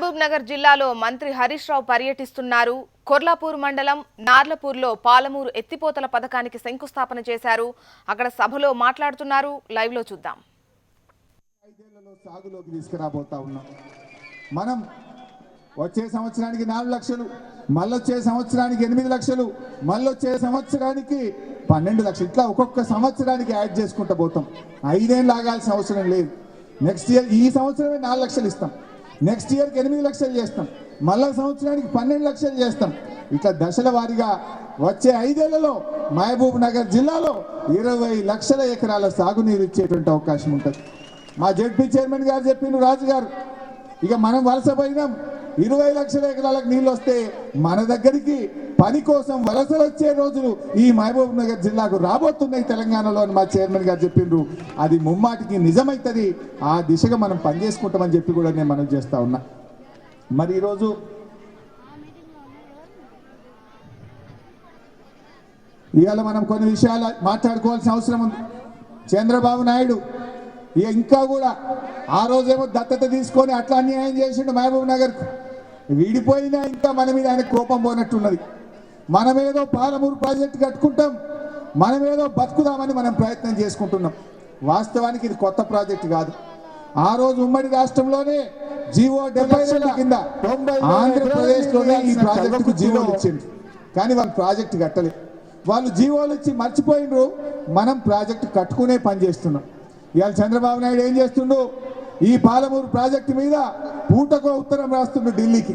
మహబూబ్ నగర్ జిల్లాలో మంత్రి హరీష్ రావు పర్యటిస్తున్నారు. కొర్లాపూర్ మండలం నార్లపూర్లో పాలమూరు ఎత్తిపోతల పథకానికి శంకుస్థాపన చేశారు. అక్కడ సభలో మాట్లాడుతున్నారు. లైవ్ లో చూద్దాం. ఐదేళ్లలో సాగులోకి తీసుకురాబోతా ఉన్నాం. మనం వచ్చే సంవత్సరానికి 4 లక్షలు, మళ్ళొచ్చే సంవత్సరానికి 8 లక్షలు, మళ్ళొచ్చే సంవత్సరానికి 12 లక్షలు, ఇట్లా ఒక్కొక్క సంవత్సరానికి యాడ్ చేసుకుంటూ పోతాం. 5 ఏళ్ళు ఆగాల్సిన అవసరం లేదు. నెక్స్ట్ ఇయర్ ఈ సంవత్సరమే 4 లక్షలు ఇస్తాం, నెక్స్ట్ ఇయర్కి 8 లక్షలు చేస్తాం, మళ్ళా సంవత్సరానికి 12 లక్షలు చేస్తాం. ఇట్లా దశల వారీగా వచ్చే 5 ఏళ్లలో మహబూబ్ నగర్ జిల్లాలో 20 లక్షల ఎకరాల సాగునీరు ఇచ్చేటువంటి అవకాశం ఉంటుంది. మా జెడ్పీ చైర్మన్ గారు చెప్పిండ్రు, రాజు గారు, ఇక మనం వలసపోయినాం, 20 లక్షల ఎకరాలకు నీళ్ళు వస్తే మన దగ్గరికి పని కోసం వలసలు వచ్చే రోజులు ఈ మహబూబ్ నగర్ జిల్లాకు రాబోతున్నాయి తెలంగాణలో అని మా చైర్మన్ గారు చెప్పిండ్రు. అది ముమ్మాటికి నిజమైతుంది. ఆ దిశగా మనం పనిచేసుకుంటామని చెప్పి కూడా నేను మనవి చేస్తా ఉన్నా. మరి ఈరోజు ఇవాళ మనం కొన్ని విషయాలు మాట్లాడుకోవాల్సిన అవసరం ఉంది. చంద్రబాబు నాయుడు ఇంకా కూడా ఆ రోజేమో దత్తత తీసుకొని అట్లా అన్యాయం చేసిండు మహబూబ్ నగర్కు. విడిపోయినా ఇంకా మన మీద ఆయన కోపం పోనట్టున్నది. మనమేదో పాలమూరు ప్రాజెక్టు కట్టుకుంటాం, మనమేదో బతుకుదామని మనం ప్రయత్నం చేసుకుంటున్నాం. వాస్తవానికి ఇది కొత్త ప్రాజెక్టు కాదు. ఆ రోజు ఉమ్మడి రాష్ట్రంలోనే జీవో 70 కింద ఆంధ్రప్రదేశ్లోనే ఈ ప్రాజెక్టుకు జీవోలు ఇచ్చింది. కానీ వాళ్ళు ప్రాజెక్టు కట్టలేదు. వాళ్ళు జీవోలు ఇచ్చి మర్చిపోయినరు. మనం ప్రాజెక్టు కట్టుకునే పని చేస్తున్నాం. ఇవాళ చంద్రబాబు నాయుడు ఏం చేస్తుండు, ఈ పాలమూరు ప్రాజెక్టు మీద పూటకో ఉత్తరం రాస్తుండు ఢిల్లీకి.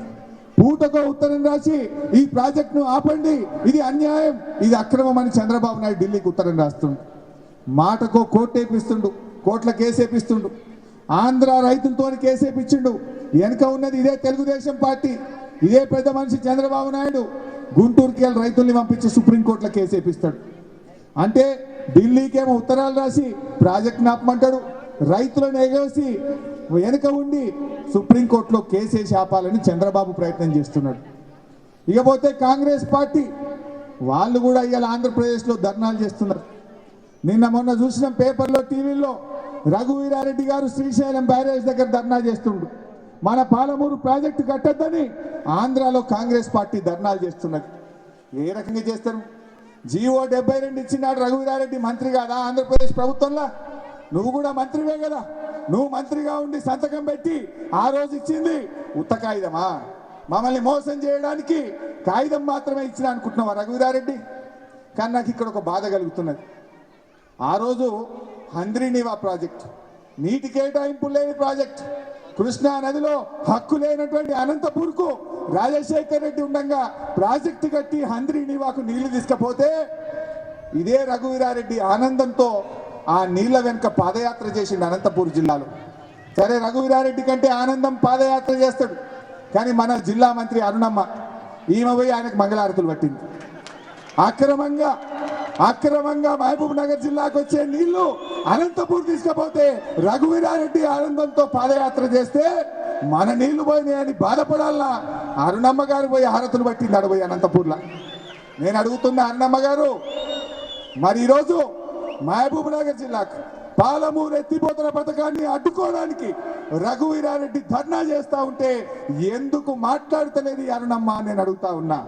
పూటకో ఉత్తరం రాసి ఈ ప్రాజెక్టును ఆపండి, ఇది అన్యాయం, ఇది అక్రమం అని చంద్రబాబు నాయుడు ఢిల్లీకి ఉత్తరం రాస్తుండు. మాటకో కోర్టు వేపిస్తుండు, కోర్టుల కేసు వేపిస్తుండు. ఆంధ్ర రైతులతో కేసు వేపించిండు. వెనుక ఉన్నది ఇదే తెలుగుదేశం పార్టీ, ఇదే పెద్ద మనిషి చంద్రబాబు నాయుడు. గుంటూరుకి వెళ్ళి రైతుల్ని పంపించి సుప్రీంకోర్టులో కేసు వేపిస్తాడు. అంటే ఢిల్లీకేమో ఉత్తరాలు రాసి ప్రాజెక్టును ఆపమంటాడు, రైతులను ఎగవేసి వెనుక ఉండి సుప్రీంకోర్టులో కేసు వేసి ఆపాలని చంద్రబాబు ప్రయత్నం చేస్తున్నాడు. ఇకపోతే కాంగ్రెస్ పార్టీ వాళ్ళు కూడా ఇవాళ ఆంధ్రప్రదేశ్లో ధర్నాలు చేస్తున్నారు. నిన్న మొన్న చూసిన పేపర్లో, టీవీలో రఘువీరారెడ్డి గారు శ్రీశైలం బ్యారేజ్ దగ్గర ధర్నా చేస్తుండు. మన పాలమూరు ప్రాజెక్టు కట్టద్దని ఆంధ్రాలో కాంగ్రెస్ పార్టీ ధర్నాలు చేస్తున్నది. ఏ రకంగా చేస్తారు? జీవో 72 ఇచ్చినాడు రఘువీరారెడ్డి. మంత్రి కాదా ఆంధ్రప్రదేశ్ ప్రభుత్వంలో? నువ్వు కూడా మంత్రివే కదా. నువ్వు మంత్రిగా ఉండి సంతకం పెట్టి ఆ రోజు ఇచ్చింది ఉత్త కాగితమా? మమ్మల్ని మోసం చేయడానికి కాగితం మాత్రమే ఇచ్చిన అనుకుంటున్నావా రఘువీరారెడ్డి? కానీ నాకు ఇక్కడ ఒక బాధ కలుగుతున్నది. ఆ రోజు హంద్రీనీవా ప్రాజెక్ట్, నీటి కేటాయింపు లేని ప్రాజెక్ట్, కృష్ణా నదిలో హక్కు లేనటువంటి అనంతపూర్కు రాజశేఖర్ రెడ్డి ఉండగా ప్రాజెక్టు కట్టి హంద్రీనీవాకు నీళ్లు తీసుకపోతే ఇదే రఘువీరారెడ్డి ఆనందంతో ఆ నీళ్ల వెనుక పాదయాత్ర చేసిండు అనంతపూర్ జిల్లాలో. సరే, రఘువీరారెడ్డి కంటే ఆనందం పాదయాత్ర చేస్తాడు. కానీ మన జిల్లా మంత్రి అరుణమ్మ, ఈమె పోయి ఆయనకు మంగళారతులు పట్టింది. అక్రమంగా మహబూబ్ నగర్ జిల్లాకు వచ్చే నీళ్లు అనంతపూర్ తీసుకపోతే రఘువీరారెడ్డి ఆనందంతో పాదయాత్ర చేస్తే మన నీళ్లు పోయినాయని బాధపడాలా? అరుణమ్మ గారు పోయి హారతులు పట్టింది అడపోయి అనంతపూర్లో. నేను అడుగుతున్న అరుణమ్మ గారు, మరి ఈరోజు మహబూబ్ నగర్ జిల్లాకు పాలమూరు ఎత్తిపోతల పథకాన్ని అడ్డుకోవడానికి రఘువీరారెడ్డి ధర్నా చేస్తా ఉంటే ఎందుకు మాట్లాడతలేదు అరుణమ్మ? నేను అడుగుతా ఉన్నా.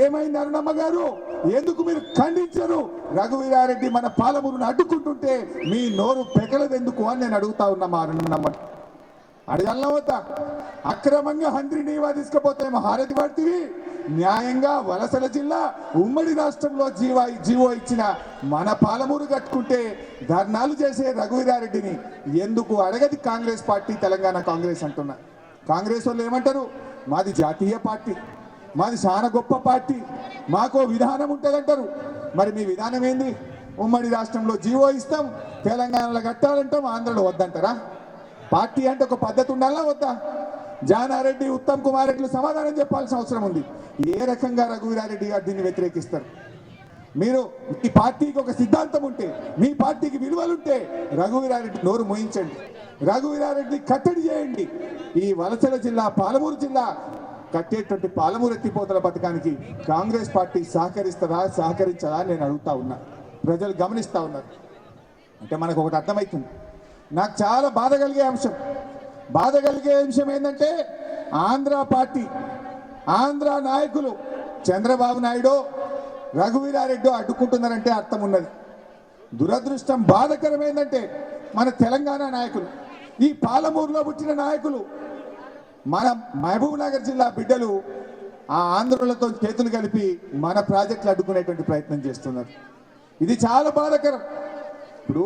ఏమైంది అరుణమ్మ గారు? ఎందుకు మీరు ఖండించరు? రఘువీరారెడ్డి మన పాలమూరును అడ్డుకుంటుంటే మీ నోరు పెగలదు ఎందుకు అని నేను అడుగుతా ఉన్నా మా అరుణమ్మ. అడగలవద్దా? అక్రమంగా హంద్రీనీవా తీసుకపోతేమో హారతి పడుతుంది, న్యాయంగా వలసల జిల్లా ఉమ్మడి రాష్ట్రంలో జీవో ఇచ్చిన మన పాలమూరు కట్టుకుంటే ధర్నాలు చేసే రఘువీరారెడ్డిని ఎందుకు అడగది కాంగ్రెస్ పార్టీ, తెలంగాణ కాంగ్రెస్ అంటున్నా. కాంగ్రెస్ వాళ్ళు ఏమంటారు? మాది జాతీయ పార్టీ, మాది చాలా గొప్ప పార్టీ, మాకో విధానం ఉంటుందంటారు. మరి మీ విధానం ఏంది? ఉమ్మడి రాష్ట్రంలో జీవో ఇస్తాం, తెలంగాణలో కట్టాలంటాం, ఆంధ్రలో వద్దంటారా? పార్టీ అంటే ఒక పద్ధతి ఉండాలా వద్దా? జానారెడ్డి, ఉత్తమ్ కుమార్ రెడ్డిలు సమాధానం చెప్పాల్సిన అవసరం ఉంది. ఏ రకంగా రఘువీరారెడ్డి గారు దీన్ని వ్యతిరేకిస్తారు? మీరు ఈ పార్టీకి ఒక సిద్ధాంతం ఉంటే, మీ పార్టీకి విలువలుంటే రఘువీరారెడ్డి నోరు మోయించండి, రఘువీరారెడ్డి కట్టడి చేయండి. ఈ వలసల జిల్లా పాలమూరు జిల్లా కట్టేటువంటి పాలమూరు ఎత్తిపోతల పథకానికి కాంగ్రెస్ పార్టీ సహకరించదా నేను అడుగుతా ఉన్నా. ప్రజలు గమనిస్తూ ఉన్నారు. అంటే మనకు ఒకటి అర్థమవుతుంది. నాకు చాలా బాధ కలిగే అంశం ఏంటంటే ఆంధ్ర పార్టీ ఆంధ్ర నాయకులు చంద్రబాబు నాయుడు రఘువీరారెడ్డి అడ్డుకుంటున్నారంటే అర్థం ఉన్నది. దురదృష్టం బాధకరం ఏంటంటే మన తెలంగాణ నాయకులు, ఈ పాలమూరులో పుట్టిన నాయకులు, మన మహబూబ్ నగర్ జిల్లా బిడ్డలు ఆ ఆంధ్రులతో చేతులు కలిపి మన ప్రాజెక్టులు అడ్డుకునేటువంటి ప్రయత్నం చేస్తున్నారు. ఇది చాలా బాధాకరం. ఇప్పుడు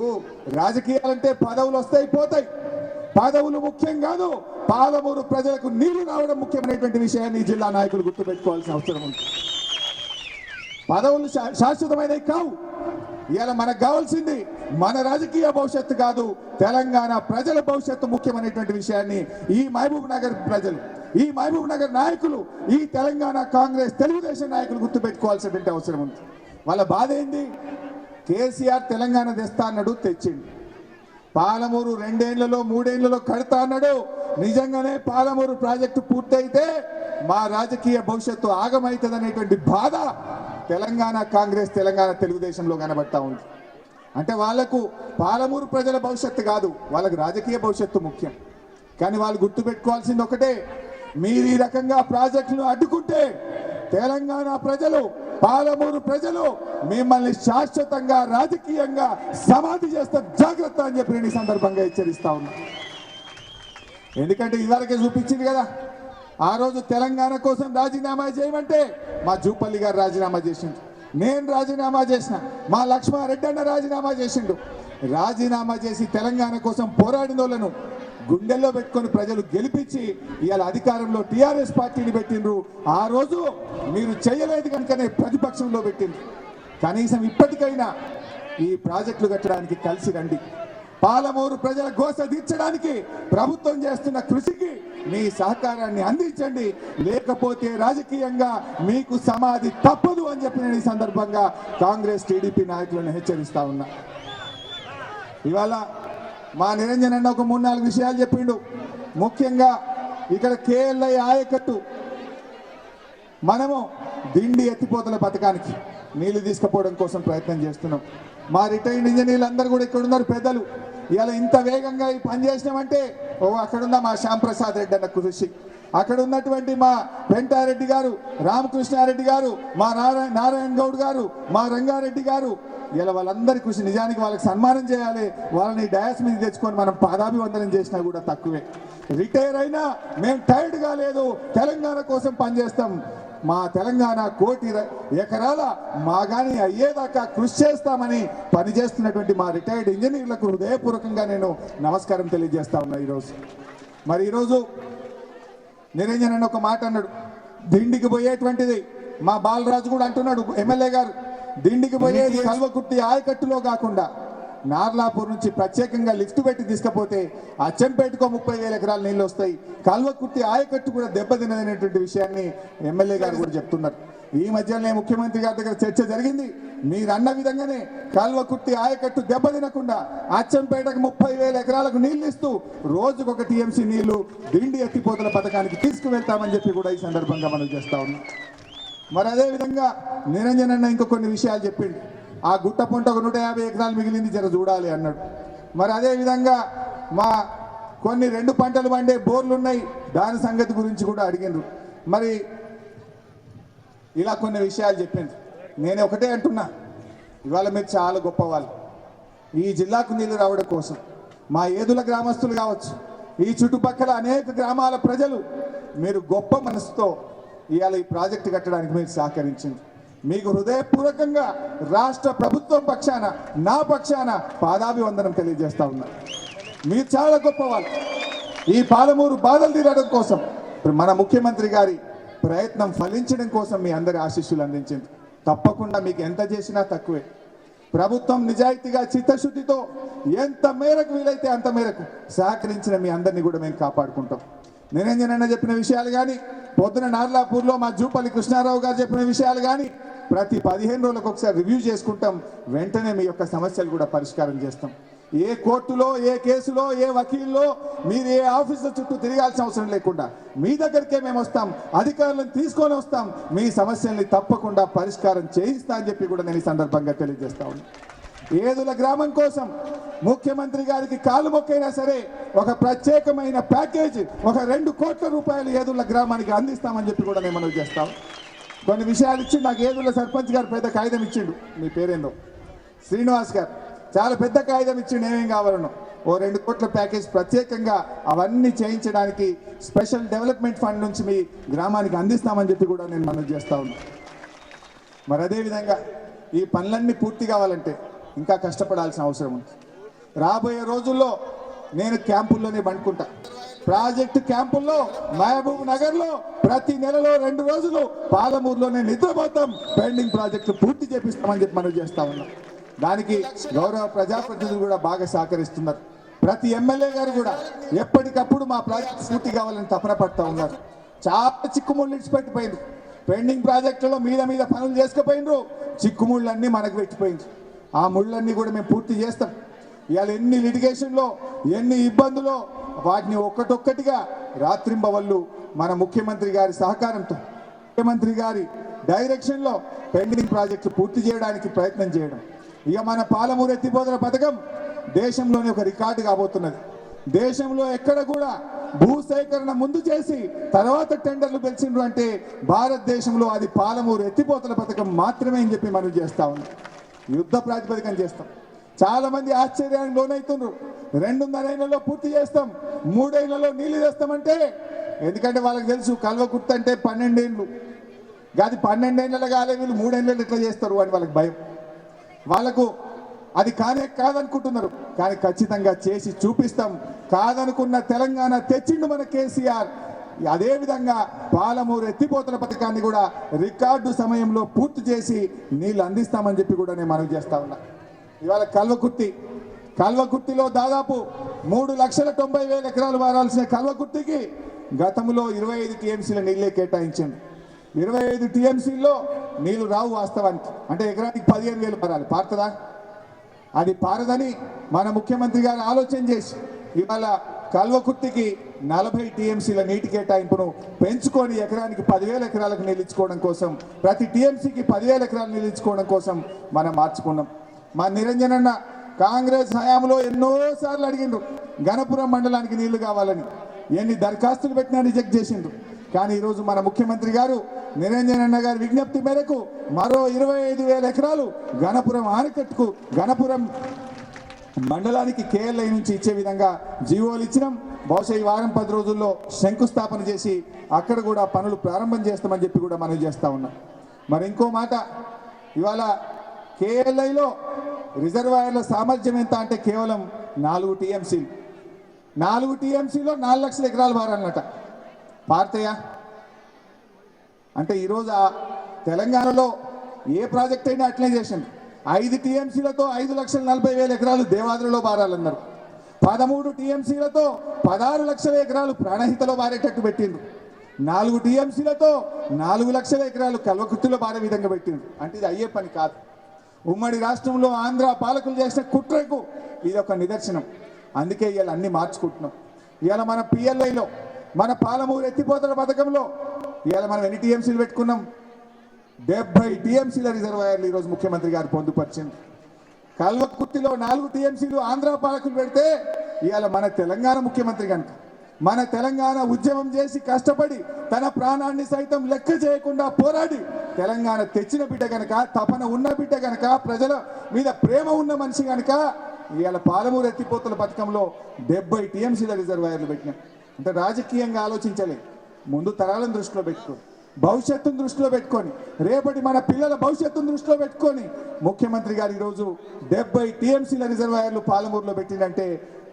రాజకీయాలంటే పదవులు వస్తాయి పోతాయి, పదవులు ముఖ్యం కాదు, పాలమూరు ప్రజలకు నీళ్లు రావడం ముఖ్యమైనటువంటి విషయాన్ని ఈ జిల్లా నాయకులు గుర్తుపెట్టుకోవాల్సిన అవసరం ఉంది. పదవులు శాశ్వతమైనవి కావు. ఇవాళ మనకు కావాల్సింది మన రాజకీయ భవిష్యత్తు కాదు, తెలంగాణ ప్రజల భవిష్యత్తు ముఖ్యమైనటువంటి విషయాన్ని ఈ మహబూబ్ నగర్ ప్రజలు, ఈ మహబూబ్ నగర్ నాయకులు, ఈ తెలంగాణ కాంగ్రెస్ తెలుగుదేశం నాయకులు గుర్తుపెట్టుకోవాల్సినటువంటి అవసరం ఉంది. వాళ్ళ బాధ ఏంది? కేసీఆర్ తెలంగాణ తెస్తా అన్నాడు, తెచ్చిండు. పాలమూరు 2 ఏళ్లలో 3 ఏళ్లలో కడతా అన్నాడు. నిజంగానే పాలమూరు ప్రాజెక్టు పూర్తయితే మా రాజకీయ భవిష్యత్తు ఆగమవుతుంది అనేటువంటి బాధ తెలంగాణ కాంగ్రెస్, తెలంగాణ తెలుగుదేశంలో కనబడతా ఉంది. అంటే వాళ్లకు పాలమూరు ప్రజల భవిష్యత్తు కాదు, వాళ్ళకు రాజకీయ భవిష్యత్తు ముఖ్యం. కానీ వాళ్ళు గుర్తుపెట్టుకోవాల్సింది ఒకటే, మీరు ఈ రకంగా ప్రాజెక్టులు అడ్డుకుంటే తెలంగాణ ప్రజలు, పాలమూరు ప్రజలు మిమ్మల్ని శాశ్వతంగా రాజకీయంగా సమాధి చేస్తే జాగ్రత్త అని చెప్పి నేను ఈ సందర్భంగా హెచ్చరిస్తా ఉన్నా. ఎందుకంటే ఇదివరకే చూపించింది కదా, ఆ రోజు తెలంగాణ కోసం రాజీనామా చేయమంటే మా జూపల్లి గారు రాజీనామా చేసిండు, నేను రాజీనామా చేసిన, మా లక్ష్మారెడ్డి అన్న రాజీనామా చేసిండు. రాజీనామా చేసి తెలంగాణ కోసం పోరాడిన వాళ్ళను గుండెల్లో పెట్టుకొని ప్రజలు గెలిపించి ఇవాళ అధికారంలో టీఆర్ఎస్ పార్టీని పెట్టిండ్రు. ఆ రోజు మీరు చేయలేదు కనుకనే ప్రతిపక్షంలో పెట్టిండ్రు. కనీసం ఇప్పటికైనా ఈ ప్రాజెక్టులు కట్టడానికి కలిసి రండి. పాలమూరు ప్రజల గోస తీర్చడానికి ప్రభుత్వం చేస్తున్న కృషికి మీ సహకారాన్ని అందించండి, లేకపోతే రాజకీయంగా మీకు సమాధి తప్పదు అని చెప్పి నేను ఈ సందర్భంగా కాంగ్రెస్ టీడీపీ నాయకులను హెచ్చరిస్తా ఉన్నా. ఇవాళ మా నిరంజన్ అన్న ఒక 3-4 విషయాలు చెప్పిండు. ముఖ్యంగా ఇక్కడ కేఎల్ఐ ఆయకట్టు మనము దిండి ఎత్తిపోతల పథకానికి నీళ్లు తీసుకుపోవడం కోసం ప్రయత్నం చేస్తున్నాం. మా రిటైర్డ్ ఇంజనీర్లు అందరూ కూడా ఇక్కడ ఉన్నారు పెద్దలు. ఇవాళ ఇంత వేగంగా ఈ పని చేసినామంటే అక్కడున్న మా శ్యాంప్రసాద్ రెడ్డి అన్న కృషి, అక్కడ ఉన్నటువంటి మా వెంటారెడ్డి గారు, రామకృష్ణారెడ్డి గారు, మా నారాయణ గౌడ్ గారు, మా రంగారెడ్డి గారు, ఇలా వాళ్ళందరి కృషి. నిజానికి వాళ్ళకి సన్మానం చేయాలి, వాళ్ళని డయాస్ మీద తెచ్చుకొని మనం పాదాభివందనం చేసినా కూడా తక్కువే. రిటైర్ అయినా మేము టైర్డ్ కాలేదు, తెలంగాణ కోసం పనిచేస్తాం. మా తెలంగాణ 1 కోటి ఎకరాల మాగాని అయ్యేదాకా కృషి చేస్తామని పనిచేస్తున్నటువంటి మా రిటైర్డ్ ఇంజనీర్లకు హృదయపూర్వకంగా నేను నమస్కారం తెలియజేస్తా ఉన్నా. ఈరోజు నిరంజన్ అన్న ఒక మాట అన్నాడు, దిండికి పోయేటువంటిది మా బాలరాజు కూడా అంటున్నాడు, ఎమ్మెల్యే గారు, దిండికి పోయేది కల్వకుర్తి ఆయకట్టులో కాకుండా నార్లాపూర్ నుంచి ప్రత్యేకంగా లిఫ్ట్ పెట్టి తీసుకపోతే అచ్చంపేటకో 30,000 ఎకరాల నీళ్ళు వస్తాయి. కల్వకుర్తి ఆయకట్టు కూడా దెబ్బతినదనేటువంటి విషయాన్ని ఎమ్మెల్యే గారు కూడా చెప్తున్నారు. ఈ మధ్యనే ముఖ్యమంత్రి గారి దగ్గర చర్చ జరిగింది. మీరు అన్న విధంగానే కల్వకుర్తి ఆయకట్టు దెబ్బతినకుండా అచ్చంపేటకు 30,000 ఎకరాలకు నీళ్లు ఇస్తూ రోజుకు 1 టీఎంసీ నీళ్లు దిండి ఎత్తిపోతల పథకానికి తీసుకువెళ్తామని చెప్పి కూడా ఈ సందర్భంగా మనం చేస్తా ఉన్నాం. మరి అదేవిధంగా నిరంజన్ అన్న ఇంకో కొన్ని విషయాలు చెప్పిండు. ఆ గుట్ట పొంట 150 ఎకరాలు మిగిలింది, జర చూడాలి అన్నాడు. మరి అదేవిధంగా మా కొన్ని 2 పంటలు పండే బోర్లు ఉన్నాయి, దాని సంగతి గురించి కూడా అడిగిండ్రు. మరి ఇలా కొన్ని విషయాలు చెప్పింది. నేను ఒకటే అంటున్నా, ఇవాళ మీరు చాలా గొప్పవాళ్ళు. ఈ జిల్లాకు నీళ్లు రావడం కోసం మా ఏదుల గ్రామస్తులు కావచ్చు, ఈ చుట్టుపక్కల అనేక గ్రామాల ప్రజలు మీరు గొప్ప మనసుతో ఇవాళ ఈ ప్రాజెక్టు కట్టడానికి మీరు సహకరించింది. మీకు హృదయపూర్వకంగా రాష్ట్ర ప్రభుత్వం పక్షాన, నా పక్షాన పాదాభివందనం తెలియజేస్తా ఉన్నా. మీరు చాలా గొప్పవాళ్ళు. ఈ పాలమూరు బాధలు తీరడం కోసం మన ముఖ్యమంత్రి గారి ప్రయత్నం ఫలించడం కోసం మీ అందరి ఆశీస్సులు అందించింది. తప్పకుండా మీకు ఎంత చేసినా తక్కువే. ప్రభుత్వం నిజాయితీగా చిత్తశుద్ధితో ఎంత మేరకు వీలైతే అంత మేరకు సహకరించిన మీ అందరినీ కూడా మేము కాపాడుకుంటాం. నిరంజన్ అన్న చెప్పిన విషయాలు కానీ, పొద్దున నార్లాపూర్లో మా జూపల్లి కృష్ణారావు గారు చెప్పిన విషయాలు కానీ ప్రతి 15 రోజులకు ఒకసారి రివ్యూ చేసుకుంటాం. వెంటనే మీ యొక్క సమస్యలు కూడా పరిష్కారం చేస్తాం. ఏ కోర్టులో, ఏ కేసులో, ఏ వకీల్లో మీరు ఏ ఆఫీసర్ చుట్టూ తిరగాల్సిన అవసరం లేకుండా మీ దగ్గరికే మేము వస్తాం, అధికారులను తీసుకొని వస్తాం, మీ సమస్యల్ని తప్పకుండా పరిష్కారం చేయిస్తా అని చెప్పి కూడా నేను ఈ సందర్భంగా తెలియజేస్తా ఉన్నాను. ఏదుల గ్రామం కోసం ముఖ్యమంత్రి గారికి కాలు మొక్కైనా సరే ఒక ప్రత్యేకమైన ప్యాకేజ్ ఒక 2 కోట్ల రూపాయలు ఏదుల గ్రామానికి అందిస్తామని చెప్పి కూడా నేను మనవి చేస్తాం. కొన్ని విషయాలు ఇచ్చి నాకు ఏదుల సర్పంచ్ గారు పెద్ద కాగితం ఇచ్చిండు, మీ పేరేందో శ్రీనివాస్ గారు, చాలా పెద్ద కాగితం ఇచ్చిండు ఏమేం కావాలనో. ఓ 2 కోట్ల ప్యాకేజ్ ప్రత్యేకంగా అవన్నీ చేయించడానికి స్పెషల్ డెవలప్మెంట్ ఫండ్ నుంచి మీ గ్రామానికి అందిస్తామని చెప్పి కూడా నేను మనవి చేస్తా ఉన్నాను. మరి అదేవిధంగా ఈ పనులన్నీ పూర్తి కావాలంటే ఇంకా కష్టపడాల్సిన అవసరం ఉంది. రాబోయే రోజుల్లో నేను క్యాంపుల్లోనే పండుకుంటా. ప్రాజెక్టు క్యాంపుల్లో మహబూబ్ నగర్లో ప్రతి నెలలో 2 రోజులు పాలమూరులోనే నిద్రపోతాం, పెండింగ్ ప్రాజెక్టులు పూర్తి చేపిస్తామని చెప్పి మనం చేస్తా ఉన్నాం. దానికి గౌరవ ప్రజాప్రతినిధులు కూడా బాగా సహకరిస్తున్నారు. ప్రతి ఎమ్మెల్యే గారు కూడా ఎప్పటికప్పుడు మా ప్రాజెక్టు పూర్తి కావాలని తపన పడుతూ ఉన్నారు. చాలా చిక్కుముళ్ళు ఇచ్చిపెట్టిపోయింది, పెండింగ్ ప్రాజెక్టులో మీద పనులు చేసుకుపోయినరు, చిక్కుముళ్ళన్నీ మనకు పెట్టిపోయింది. ఆ ముళ్ళన్నీ కూడా మేము పూర్తి చేస్తాం. ఇవాళ ఎన్ని లిటిగేషన్లో ఎన్ని ఇబ్బందులో వాటిని ఒక్కటొక్కటిగా రాత్రింబవళ్ళు మన ముఖ్యమంత్రి గారి సహకారంతో ముఖ్యమంత్రి గారి డైరెక్షన్లో పెండింగ్ ప్రాజెక్టు పూర్తి చేయడానికి ప్రయత్నం చేయడం. ఇక మన పాలమూరు ఎత్తిపోతల పథకం దేశంలోనే ఒక రికార్డు కాబోతున్నది. దేశంలో ఎక్కడ కూడా భూసేకరణ ముందు చేసి తర్వాత టెండర్లు పిలిచిండ్రు అంటే భారతదేశంలో అది పాలమూరు ఎత్తిపోతల పథకం మాత్రమే అని చెప్పి మనం చేస్తా ఉన్నాం. యుద్ధ ప్రాతిపదికన చేస్తాం. చాలా మంది ఆశ్చర్యానికి లోనవుతున్నారు. 2.5 ఏళ్లలో పూర్తి చేస్తాం, 3 ఏళ్లలో నీళ్లు తెస్తామంటే, ఎందుకంటే వాళ్ళకి తెలుసు కల్వకుర్తి అంటే 12 ఏళ్ళు కాదు, 12 ఏళ్ళలో కాలే వీళ్ళు 3 ఏళ్ళలో ఎట్లా చేస్తారు అని వాళ్ళకి భయం. వాళ్ళకు అది కాదనుకుంటున్నారు, కానీ ఖచ్చితంగా చేసి చూపిస్తాం. కాదనుకున్న తెలంగాణ తెచ్చిండు మన కేసీఆర్. అదేవిధంగా పాలమూరు ఎత్తిపోతల పథకాన్ని కూడా రికార్డు సమయంలో పూర్తి చేసి నీళ్ళు అందిస్తామని చెప్పి కూడా నేను మనవి చేస్తా ఉన్నా. ఇవాళ కల్వకుర్తిలో దాదాపు 3,90,000 ఎకరాలు వారాల్సిన కల్వకుర్తికి గతంలో 25 టీఎంసీల నీళ్ళే కేటాయించింది. 25 టీఎంసీల్లో నీళ్లు రావు వాస్తవానికి, అంటే ఎకరానికి 15,000 పరాలి. పారుతుందా? అది పారదని మన ముఖ్యమంత్రి గారు ఆలోచన చేసి ఇవాళ కల్వకుర్తికి 40 టీఎంసీల నీటి కేటాయింపును పెంచుకొని ఎకరానికి 10,000 ఎకరాలకు నిలిచుకోవడం కోసం, ప్రతి టీఎంసీకి 10,000 ఎకరాలు నిలిచుకోవడం కోసం మనం మార్చుకున్నాం. మా నిరంజన్ అన్న కాంగ్రెస్ హయాంలో ఎన్నోసార్లు అడిగిండ్రు గణపురం మండలానికి నీళ్లు కావాలని, ఎన్ని దరఖాస్తులు పెట్టినా రిజెక్ట్ చేసిండ్రు. కానీ ఈరోజు మన ముఖ్యమంత్రి గారు నిరంజన్ అన్న గారి విజ్ఞప్తి మేరకు మరో 25,000 ఎకరాలు గణపురం ఆనకట్టుకు గణపురం మండలానికి కేఎల్ఐ నుంచి ఇచ్చే విధంగా జీవోలు ఇచ్చినాం. బహుశా ఈ వారం 10 రోజుల్లో శంకుస్థాపన చేసి అక్కడ కూడా పనులు ప్రారంభం చేస్తామని చెప్పి కూడా మనం చేస్తా ఉన్నాం. మరి ఇంకో మాట, ఇవాళ కేఎల్ఐలో రిజర్వాయర్ల సామర్థ్యం ఎంత అంటే కేవలం 4 టీఎంసీలు. 4 టీఎంసీలో 4 లక్షల ఎకరాలు పారాలన్నట. పారుతాయా? అంటే ఈరోజు తెలంగాణలో ఏ ప్రాజెక్ట్ అయినా అట్లే చేసింది. 5 టీఎంసీలతో 5,40,000 ఎకరాలు దేవాదులలో పారాలన్నారు. 13 టీఎంసీలతో 16 లక్షల ఎకరాలు ప్రాణహితలో పారేటట్టు పెట్టిండ్రు. 4 టీఎంసీలతో 4 లక్షల ఎకరాలు కల్వకుర్తిలో పారే విధంగా పెట్టిండ్రు. అంటే ఇది అయ్యే పని కాదు. ఉమ్మడి రాష్ట్రంలో ఆంధ్ర పాలకులు చేసిన కుట్రకు ఇది ఒక నిదర్శనం. అందుకే ఇవాళ అన్ని మార్చుకుంటున్నాం. ఇవాళ మన పిఎల్ఐలో మన పాలమూరు ఎత్తిపోతల పథకంలో ఇవాళ మనం ఎన్ని టీఎంసీలు పెట్టుకున్నాం? 70 టీఎంసీల రిజర్వాయర్లు ఈరోజు ముఖ్యమంత్రి గారు పొందుపరిచింది. కల్వకుర్తిలో 4 టీఎంసీలు ఆంధ్ర పాలకులు పెడితే ఇవాళ మన తెలంగాణ ముఖ్యమంత్రి కనుక మన తెలంగాణ ఉద్యమం చేసి కష్టపడి తన ప్రాణాన్ని సైతం లెక్క చేయకుండా పోరాడి తెలంగాణ తెచ్చిన బిడ్డ కనుక, తపన ఉన్న బిడ్డ కనుక, ప్రజల మీద ప్రేమ ఉన్న మనిషి కనుక ఇవాళ పాలమూరు ఎత్తిపోతల పథకంలో 70 టీఎంసీల రిజర్వాయర్లు పెట్టినాం. అంటే రాజకీయంగా ఆలోచించలే, ముందు తరాలను దృష్టిలో పెట్టుకొని, భవిష్యత్తును దృష్టిలో పెట్టుకొని, రేపటి మన పిల్లల భవిష్యత్తును దృష్టిలో పెట్టుకొని ముఖ్యమంత్రి గారు ఈరోజు 70 టీఎంసీల రిజర్వాయర్లు పాలమూరులో పెట్టిందంటే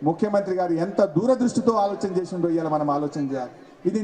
ముఖ్యమంత్రి గారు ఎంత దూరదృష్టితో ఆలోచన చేసిండో ఇవాళ మనం ఆలోచన చేయాలి. ఇది